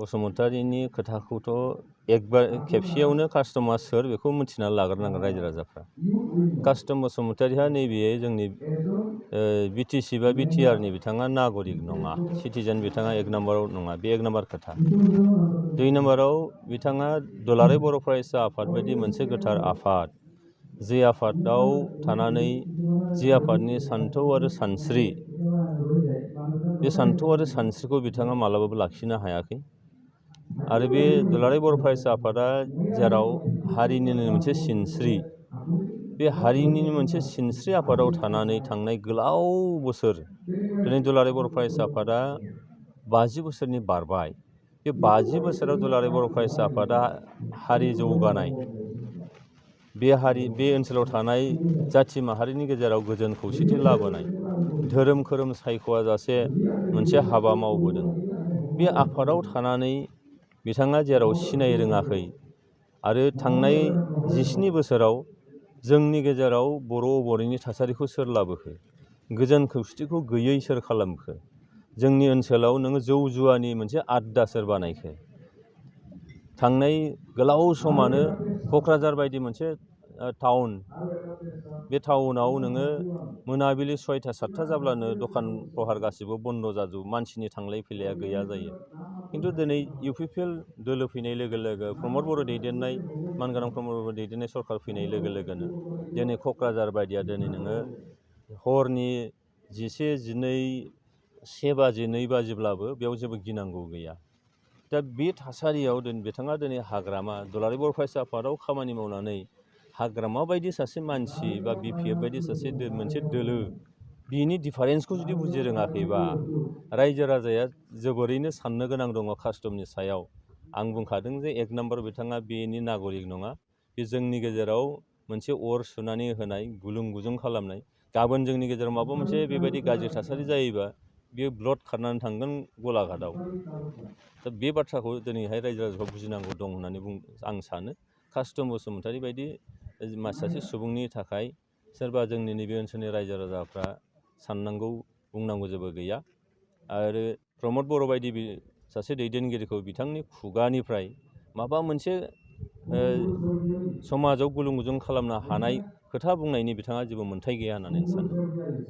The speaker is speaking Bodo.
बसुमतारीनि खोथाखौथ' खेबसेयावनो कास्टमा सोर बेखौ मिथिना लाग्रोनांगोन रायजो राजाफ्रा। कास्टम बसुमतारीहा नैबे जोंनि बिटिसि बा बिटिआरनि बिथाङा नागरिक नङा, सिटिजेन बिथाङा 1 नाम्बाराव नङा, बे 1 नाम्बार खोथा। 2 नाम्बाराव बिथाङा दुलाराय बर' फरायसा आफाद बायदि मोनसे गोथार आफाद, जे आफादाव थानानै जे आफादनि सान्थौ आरो सानस्रि, बे सान्थौ आरो सानस्रिखौ बिथाङा मालाबाबो लाखिनो हायाखै। आरो बे दुलाराय बर' फरायसा आफादा जेराव हारिनिनो मोनसे सिनस्रि, बे हारिनिनो मोनसे सिनस्रि आफादाव थानानै थांनाय गोलाव बोसोर, दिनै दुलाराय बर' फरायसा आफादा 50 बोसोरनि बारबाय। बे 50 बोसोराव दुलाराय बर' फरायसा आफादा हारि जौगानाय, बे ओनसोलाव थानाय जाथि माहारिनि गेजेराव गोजोन खौसेथि लाबोनाय, धोरोम खोरोम सायख'आ जासे मोनसे हाबा मावबोदों। बे आफादाव थानानै बिथाङा जेराव सिनाय रोङाखै आरो थांनाय 17 बोसोराव जोंनि गेजेराव बर' बर'नि थासारिखौ सोर लाबोखो, गोजोन खौसेथिखौ गैयै सोर खालामखो, जोंनि ओनसोलाव नोङो जौ जुवानि मोनसे आड्डा सोर बानायखो, थांनाय गोलाव समानो क'क्राझार बायदि मोनसे टाउन, बे टाउनाव नोङो मोनाबिलि 6टा 7टा जाब्लानो दखान प्रहार गासिबो बन्द' जाजोबो, मानसिनि थांलाय फैलाया गैया जायो। खिन्थु दिनै UPPL दोलो फैनाय लोगो लोगो, प्रमद बर' दैदेननाय, मानगोनां प्रमद बर' दैदेननाय सरकार फैनाय लोगो लोगोनो दिनै क'क्राझार बायदिया दिनै नोङो हरनि 11, 12, 1 बाजि 2 बाजिब्लाबो बेयाव जेबो गिनांगौ गैया। दा बे थासारियाव बिथाङा दिनै हाग्रामा, दुलाराय बर' फरायसा आफादाव खामानि मावनानै हाग्रामा बायदि सासे मानसि बा BPF बायदि सासे मोनसे दोलो, बिनि डिफारेन्सखौ जुदि बुजि रोङाखैबा, रायजो राजाया जोबोरैनो साननो गोनां दङ कास्टमनि सायाव। आं बुंखादों जे 1 नाम्बार बिथाङा बेनि नागरिक नङा, बे जोंनि गेजेराव मोनसे अर सुनानै होनाय, गुलुं गुजुं खालामनाय। गाबोन जोंनि गेजेराव माबा मोनसे बेबायदि गाज्रि थासारि जायोबा बेयो ब्लड खारनानै थांगोन गलाघाटआव। दा बे बाथ्राखौ दिनैहाय रायजो राजाफ्रा बुजिनांगौ दं होननानै आं सानो। कास्टम बसुमतारी बायदि सासे सुबुंनि थाखाय सोरबा जोंनि नैबे ओनसोलनि रायजो राजाफ्रा साननांगौ बुंनांगौ जेबो गैया। आरो प्रमद बर' बायदि सासे दैदेनगिरिखौ बिथांनि खुगानिफ्राय माबा मोनसे समाजाव गुलुं गुजुं खालामनो हानाय खोथा बुंनायनि बिथाङा जेबो मोन्थाय गैया होननानै आं सानो।